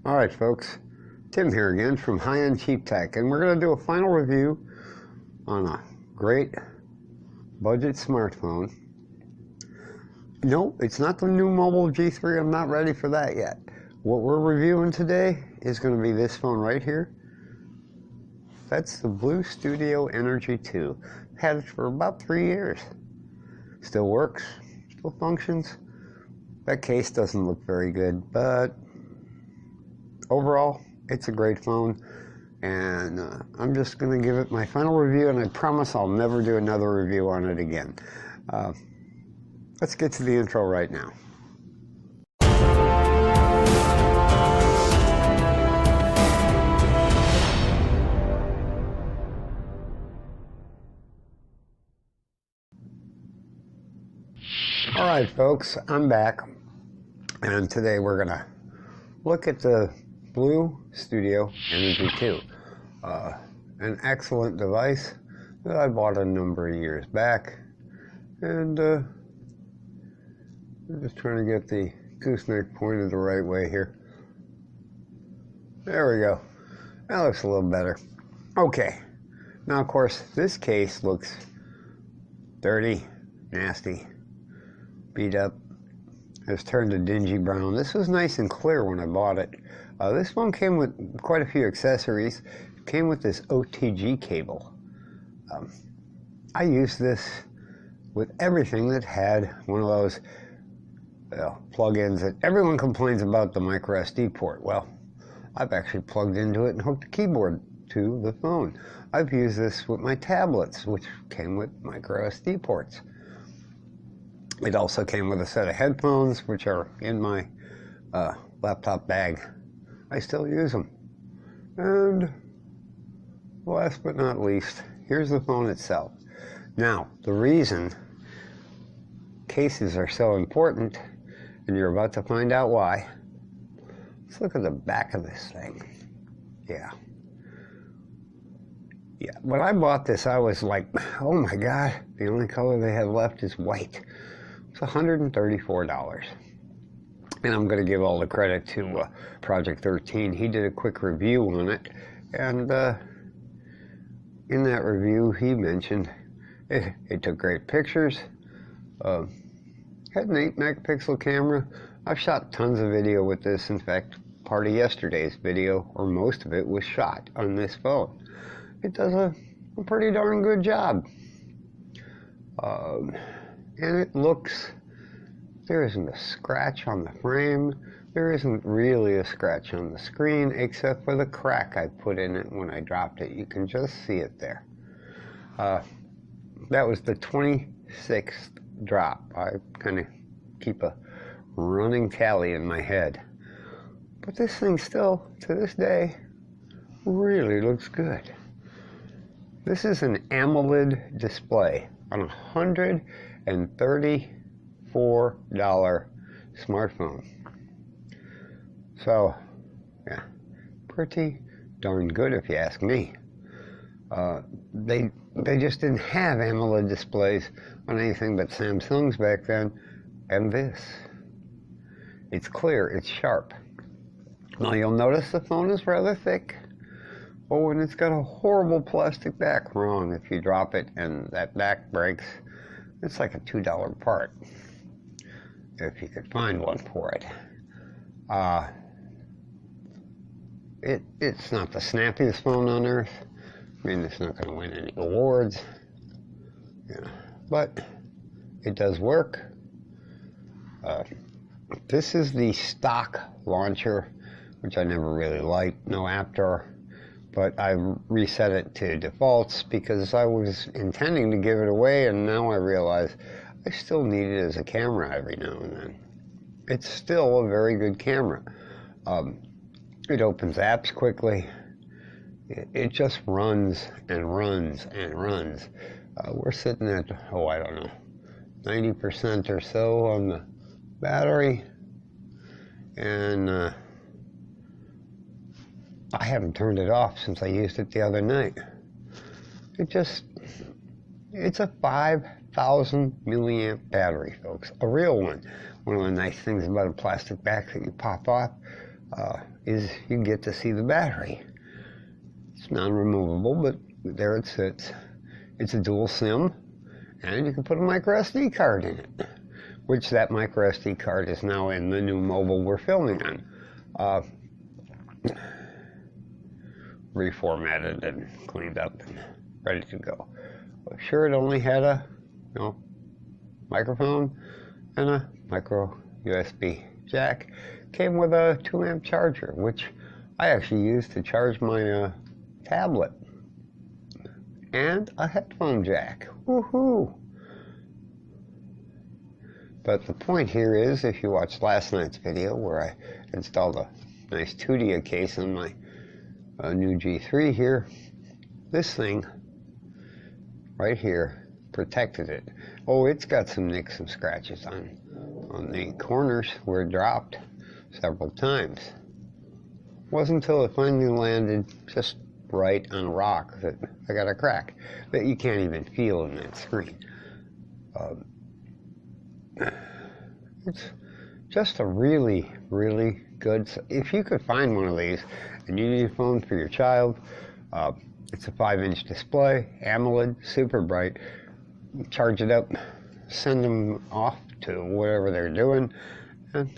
Alright folks, Tim here again from High End Cheap Tech, and we're going to do a final review on a great budget smartphone. No, it's not the new Mobile G3, I'm not ready for that yet. What we're reviewing today is going to be this phone right here. That's the Blu Studio Energy 2. Had it for about 3 years. Still works, still functions. That case doesn't look very good, but overall, it's a great phone, and I'm just going to give it my final review, and I promise I'll never do another review on it again. Let's get to the intro right now. Alright folks, I'm back, and today we're going to look at the Blu Studio Energy 2, an excellent device that I bought a number of years back, and I'm just trying to get the gooseneck pointed the right way here. There we go. That looks a little better. Okay, now of course this case looks dirty, nasty, beat up. It's turned a dingy brown. This was nice and clear when I bought it. This phone came with quite a few accessories. It came with this OTG cable. I used this with everything that had one of those plug-ins that everyone complains about, the micro SD port. Well, I've actually plugged into it and hooked a keyboard to the phone. I've used this with my tablets, which came with micro SD ports. It also came with a set of headphones, which are in my laptop bag. I still use them. And last but not least, here's the phone itself. Now, the reason cases are so important, and you're about to find out why. Let's look at the back of this thing. Yeah, when I bought this, I was like, oh my God, the only color they have left is white. It's $134. And I'm going to give all the credit to Project 13. He did a quick review on it, and in that review he mentioned it took great pictures, had an 8-megapixel camera. I've shot tons of video with this. In fact, part of yesterday's video, or most of it, was shot on this phone. It does a pretty darn good job. And it looks, there isn't a scratch on the frame, there isn't really a scratch on the screen, except for the crack I put in it when I dropped it. You can just see it there. That was the 26th drop. I kind of keep a running tally in my head. But this thing still, to this day, really looks good. This is an AMOLED display on a $134 smartphone. So, yeah, pretty darn good if you ask me. They just didn't have AMOLED displays on anything but Samsungs back then, and this. It's clear, it's sharp. Now you'll notice the phone is rather thick. Oh, and it's got a horrible plastic back. Wrong. If you drop it and that back breaks, it's like a $2 part, if you could find one for it. It's not the snappiest phone on earth. I mean, it's not going to win any awards. Yeah, but it does work. This is the stock launcher, which I never really liked. No app drawer. But I reset it to defaults because I was intending to give it away, and now I realize I still need it as a camera every now and then. It's still a very good camera. It opens apps quickly. It just runs and runs and runs. We're sitting at, I don't know, 90% or so on the battery, and I haven't turned it off since I used it the other night. It's a 5,000 milliamp battery, folks. A real one. One of the nice things about a plastic back that you pop off, is you get to see the battery. It's non-removable, but there it sits. It's a dual SIM, and you can put a micro SD card in it, which that micro SD card is now in the new mobile we're filming on. Reformatted and cleaned up and ready to go. Sure, it only had a microphone and a micro USB jack. Came with a 2-amp charger, which I actually used to charge my tablet, and a headphone jack. Woohoo! But the point here is, if you watched last night's video where I installed a nice 2D case on my new G3 here, this thing right here protected it. Oh, it's got some nicks and scratches on the corners where it dropped several times. Wasn't until it finally landed just right on rock that I got a crack that you can't even feel in that screen. It's just a really, really good. If you could find one of these and you need a phone for your child, it's a 5-inch display, AMOLED, super bright. Charge it up, send them off to whatever they're doing, and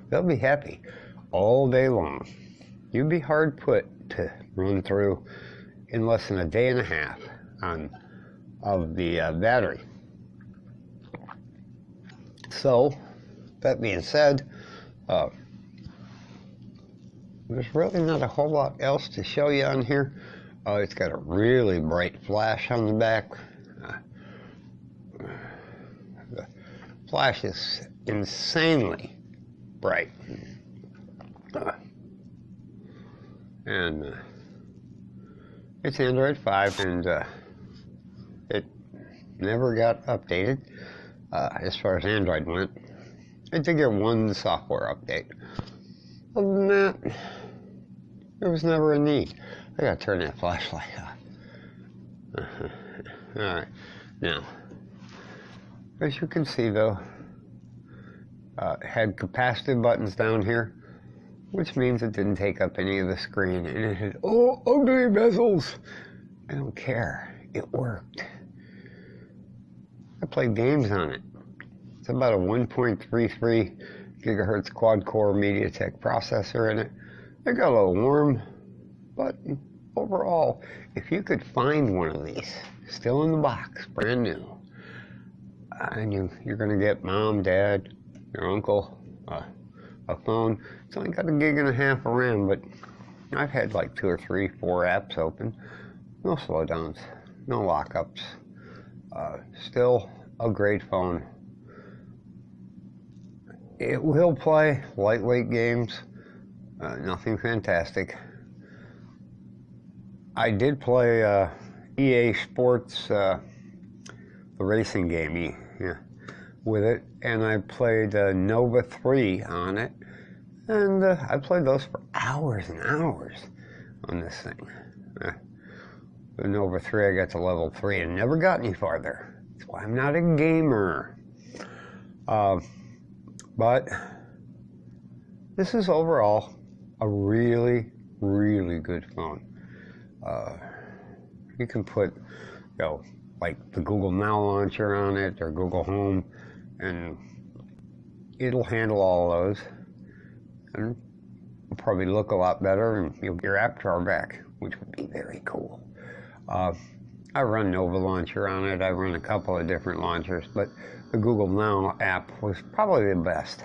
they'll be happy all day long. You'd be hard put to run through in less than a day and a half of the battery. So, that being said, there's really not a whole lot else to show you on here. It's got a really bright flash on the back. The flash is insanely bright. And it's Android 5, and it never got updated as far as Android went. It did get one software update. Other than that, there was never a need. I gotta turn that flashlight off. Alright, now, as you can see though, it had capacitive buttons down here, which means it didn't take up any of the screen, and it had, ugly bezels. I don't care, it worked. I played games on it. It's about a 1.33 gigahertz quad-core MediaTek processor in it. It got a little warm, but overall, if you could find one of these, still in the box, brand new, and you're going to get mom, dad, your uncle, a phone. It's only got 1.5 gigs of RAM, but I've had like 2 or 3, 4 apps open. No slowdowns, no lockups. Still a great phone. It will play lightweight games, nothing fantastic. I did play EA Sports, the racing game, with it, and I played Nova 3 on it, and I played those for hours and hours on this thing. The Nova 3, I got to level 3 and never got any farther. That's why I'm not a gamer. But this is overall a really, really good phone. You can put, like the Google Now launcher on it or Google Home, and it'll handle all those. And it'll probably look a lot better, and you'll get your app drawer back, which would be very cool. I run Nova Launcher on it. I run a couple of different launchers, but the Google Now app was probably the best.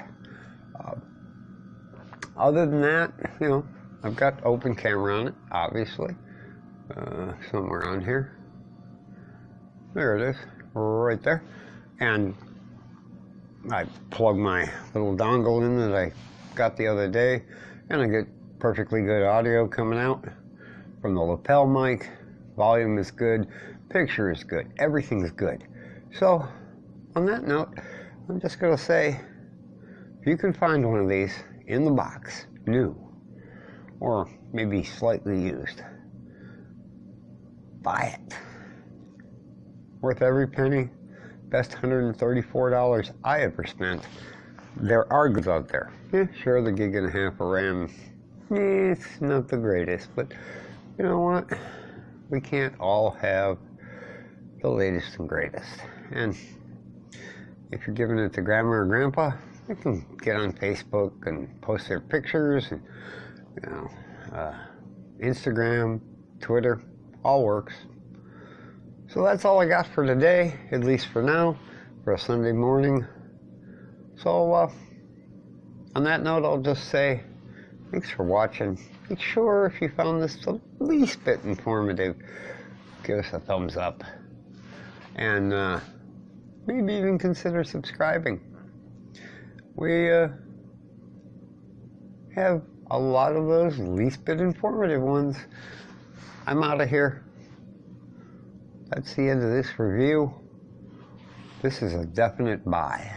Other than that, I've got open camera on it, obviously, somewhere on here. There it is, right there. And I plug my little dongle in that I got the other day, and I get perfectly good audio coming out from the lapel mic. Volume is good, picture is good, everything's good. So, on that note, I'm just going to say, if you can find one of these in the box, new, or maybe slightly used, buy it. Worth every penny. Best $134 I ever spent there are goods out there. Yeah, sure, the 1.5 gig of RAM, it's not the greatest, but you know what? We can't all have the latest and greatest. And if you're giving it to grandma or grandpa, they can get on Facebook and post their pictures, and you know, Instagram, Twitter, all works. So that's all I got for today, at least for now, for a Sunday morning. So on that note, I'll just say thanks for watching. Make sure if you found this the least bit informative, give us a thumbs up. And maybe even consider subscribing. We have a lot of those least bit informative ones. I'm out of here. That's the end of this review. This is a definite buy.